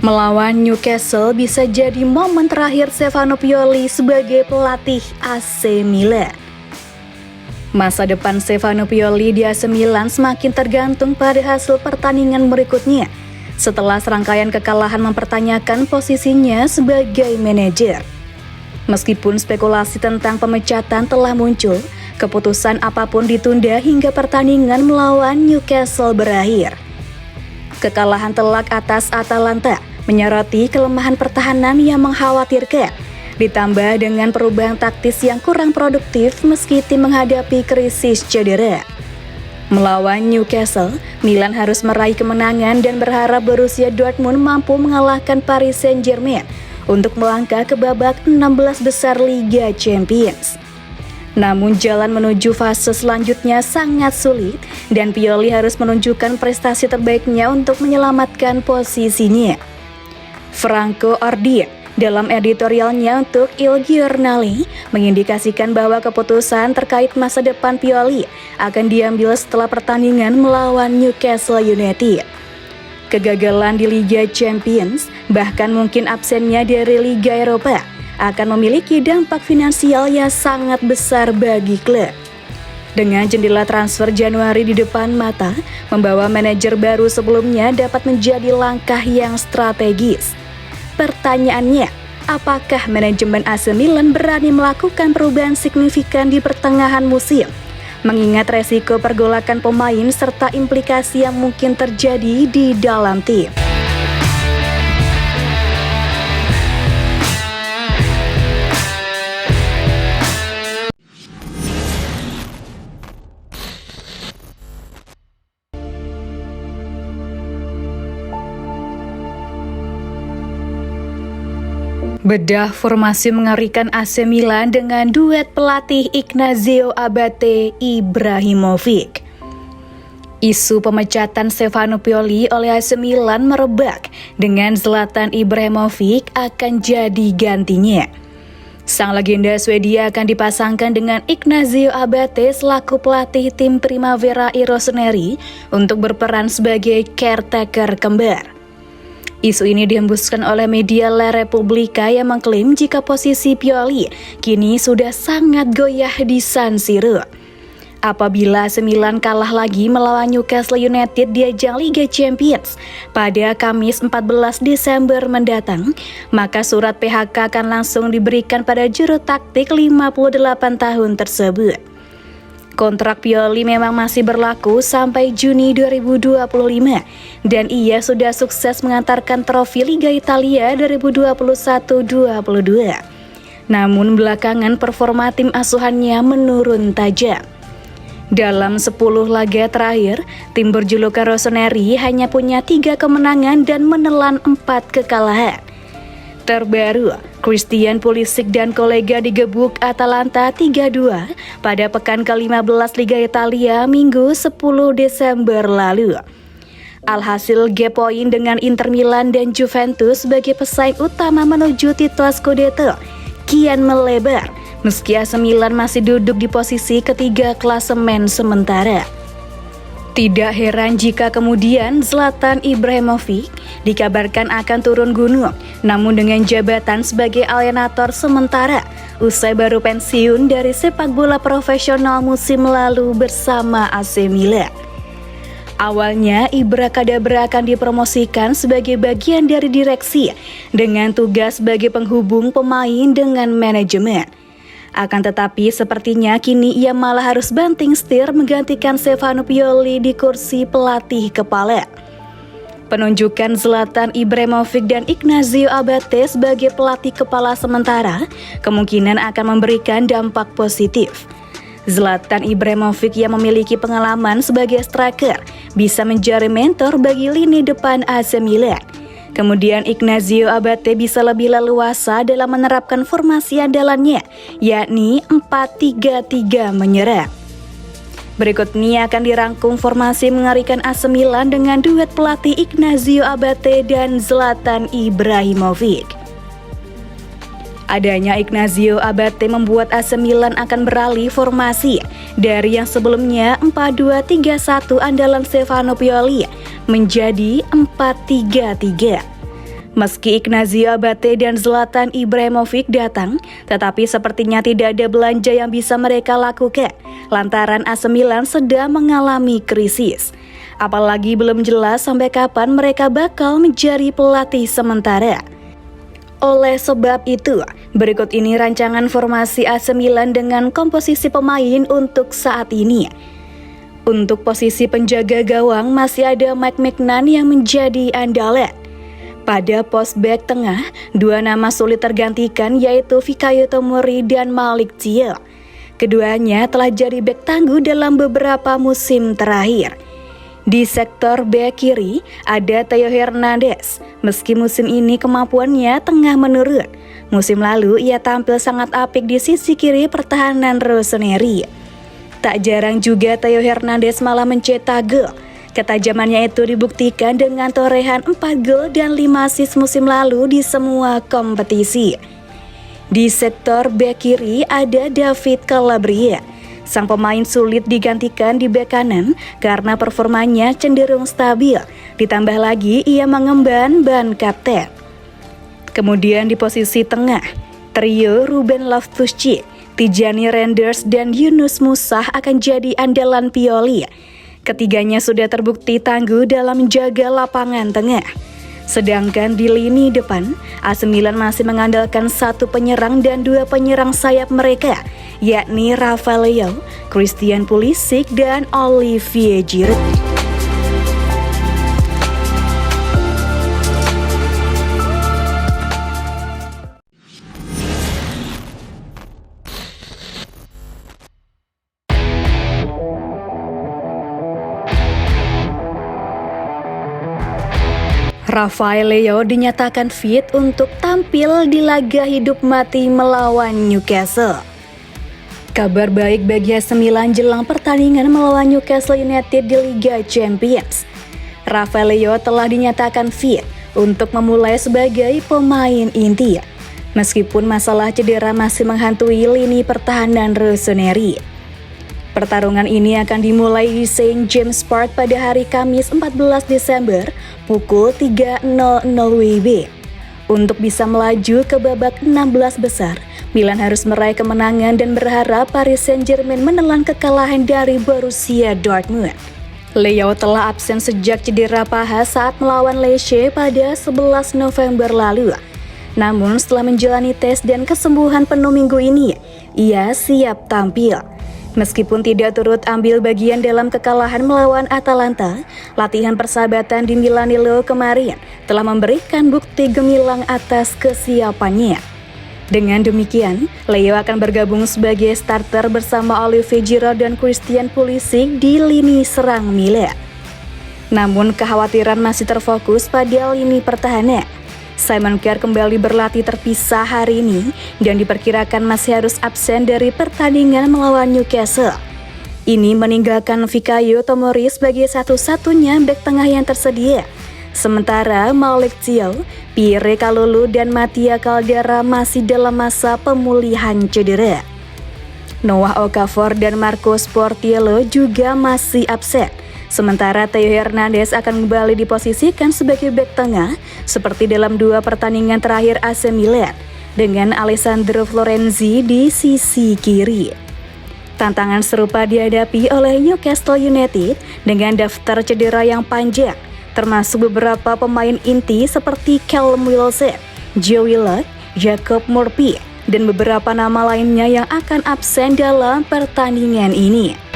Melawan Newcastle bisa jadi momen terakhir Stefano Pioli sebagai pelatih AC Milan. Masa depan Stefano Pioli di AC Milan semakin tergantung pada hasil pertandingan berikutnya, setelah serangkaian kekalahan mempertanyakan posisinya sebagai manajer. Meskipun spekulasi tentang pemecatan telah muncul, keputusan apapun ditunda hingga pertandingan melawan Newcastle berakhir. Kekalahan telak atas Atalanta menyoroti kelemahan pertahanan yang mengkhawatirkan, ditambah dengan perubahan taktis yang kurang produktif meski tim menghadapi krisis cedera. Melawan Newcastle, Milan harus meraih kemenangan dan berharap Borussia Dortmund mampu mengalahkan Paris Saint-Germain untuk melangkah ke babak 16 besar Liga Champions. Namun jalan menuju fase selanjutnya sangat sulit dan Pioli harus menunjukkan prestasi terbaiknya untuk menyelamatkan posisinya. Franco Ordine dalam editorialnya untuk Il Giornale mengindikasikan bahwa keputusan terkait masa depan Pioli akan diambil setelah pertandingan melawan Newcastle United. Kegagalan di Liga Champions, bahkan mungkin absennya dari Liga Eropa, akan memiliki dampak finansial yang sangat besar bagi klub. Dengan jendela transfer Januari di depan mata, membawa manajer baru sebelumnya dapat menjadi langkah yang strategis. Pertanyaannya, apakah manajemen AC Milan berani melakukan perubahan signifikan di pertengahan musim? Mengingat resiko pergolakan pemain serta implikasi yang mungkin terjadi di dalam tim. Bedah formasi mengerikan AC Milan dengan duet pelatih Ignacio Abate Ibrahimovic. Isu pemecatan Stefano Pioli oleh AC Milan merebak dengan Zlatan Ibrahimovic akan jadi gantinya. Sang legenda Swedia akan dipasangkan dengan Ignacio Abate selaku pelatih tim Primavera i Rossoneri untuk berperan sebagai caretaker kembar. Isu ini dihembuskan oleh media La Repubblica yang mengklaim jika posisi Pioli kini sudah sangat goyah di San Siro. Apabila AC Milan kalah lagi melawan Newcastle United di ajang Liga Champions pada Kamis 14 Desember mendatang, maka surat PHK akan langsung diberikan pada juru taktik 58 tahun tersebut. Kontrak Pioli memang masih berlaku sampai Juni 2025 dan ia sudah sukses mengantarkan trofi Liga Italia 2021-22. Namun belakangan performa tim asuhannya menurun tajam. Dalam 10 laga terakhir, tim berjulukan Rossoneri hanya punya 3 kemenangan dan menelan 4 kekalahan. Terbaru, Christian Pulisic dan kolega digebuk Atalanta 3-2 pada pekan ke-15 Liga Italia Minggu 10 Desember lalu. Alhasil gap poin dengan Inter Milan dan Juventus sebagai pesaing utama menuju titel Scudetto kian melebar, meski AC Milan masih duduk di posisi ketiga klasemen sementara. Tidak heran jika kemudian Zlatan Ibrahimovic dikabarkan akan turun gunung, namun dengan jabatan sebagai alienator sementara, usai baru pensiun dari sepak bola profesional musim lalu bersama AC Milan. Awalnya, Ibrakadabra akan dipromosikan sebagai bagian dari direksi dengan tugas sebagai penghubung pemain dengan manajemen. Akan tetapi sepertinya kini ia malah harus banting setir menggantikan Stefano Pioli di kursi pelatih kepala. Penunjukan Zlatan Ibrahimovic dan Ignacio Abate sebagai pelatih kepala sementara kemungkinan akan memberikan dampak positif. Zlatan Ibrahimovic yang memiliki pengalaman sebagai striker bisa menjadi mentor bagi lini depan AC Milan. Kemudian Ignacio Abate bisa lebih leluasa dalam menerapkan formasi andalannya, yakni 4-3-3 menyerang. Berikut ini akan dirangkum formasi mengerikan AC Milan dengan duet pelatih Ignacio Abate dan Zlatan Ibrahimovic. Adanya Ignacio Abate membuat AC Milan akan beralih formasi dari yang sebelumnya 4-2-3-1 andalan Stefano Pioli menjadi 4-3-3. Meski Ignacio Abate dan Zlatan Ibrahimovic datang, tetapi sepertinya tidak ada belanja yang bisa mereka lakukan lantaran AC Milan sedang mengalami krisis. Apalagi belum jelas sampai kapan mereka bakal menjadi pelatih sementara. Oleh sebab itu, berikut ini rancangan formasi AC Milan dengan komposisi pemain untuk saat ini. Untuk posisi penjaga gawang masih ada Mike Maignan yang menjadi andalan. Pada pos bek tengah, dua nama sulit tergantikan yaitu Fikayo Tomori dan Malik Thiaw. Keduanya telah jadi bek tangguh dalam beberapa musim terakhir. Di sektor bek kiri ada Theo Hernandez. Meski musim ini kemampuannya tengah menurun, musim lalu ia tampil sangat apik di sisi kiri pertahanan Rossoneri. Tak jarang juga Theo Hernandez malah mencetak gol. Ketajamannya itu dibuktikan dengan torehan 4 gol dan 5 assist musim lalu di semua kompetisi. Di sektor bek kiri ada David Calabria. Sang pemain sulit digantikan di bek kanan karena performanya cenderung stabil. Ditambah lagi ia mengemban ban kapten. Kemudian di posisi tengah, trio Ruben Loftus-Cheek, Tijani Reinders dan Yunus Musah akan jadi andalan Pioli. Ketiganya sudah terbukti tangguh dalam menjaga lapangan tengah. Sedangkan di lini depan, AC Milan masih mengandalkan satu penyerang dan dua penyerang sayap mereka, yakni Rafael Leao, Christian Pulisic, dan Olivier Giroud. Rafael Leao dinyatakan fit untuk tampil di laga hidup mati melawan Newcastle. Kabar baik bagi AC Milan jelang pertandingan melawan Newcastle United di Liga Champions. Rafael Leao telah dinyatakan fit untuk memulai sebagai pemain inti, meskipun masalah cedera masih menghantui lini pertahanan Rossoneri. Pertarungan ini akan dimulai di St. James Park pada hari Kamis 14 Desember pukul 3.00 WIB. Untuk bisa melaju ke babak 16 besar, Milan harus meraih kemenangan dan berharap Paris Saint-Germain menelan kekalahan dari Borussia Dortmund. Leao telah absen sejak cedera paha saat melawan Lecce pada 11 November lalu. Namun setelah menjalani tes dan kesembuhan penuh minggu ini, ia siap tampil. Meskipun tidak turut ambil bagian dalam kekalahan melawan Atalanta, latihan persahabatan di Milanello kemarin telah memberikan bukti gemilang atas kesiapannya. Dengan demikian, Leao akan bergabung sebagai starter bersama Olivier Giroud dan Christian Pulisic di lini serang Milan. Namun kekhawatiran masih terfokus pada lini pertahanan. Simon Kjaer kembali berlatih terpisah hari ini dan diperkirakan masih harus absen dari pertandingan melawan Newcastle. Ini meninggalkan Fikayo Tomori sebagai satu-satunya bek tengah yang tersedia. Sementara Malik Thiaw, Pierre Kalulu dan Mattia Caldera masih dalam masa pemulihan cedera. Noah Okafor dan Marcos Portiello juga masih absen. Sementara Theo Hernandez akan kembali diposisikan sebagai bek tengah seperti dalam dua pertandingan terakhir AC Milan dengan Alessandro Florenzi di sisi kiri. Tantangan serupa dihadapi oleh Newcastle United dengan daftar cedera yang panjang, termasuk beberapa pemain inti seperti Callum Wilson, Joe Willock, Jacob Murphy, dan beberapa nama lainnya yang akan absen dalam pertandingan ini.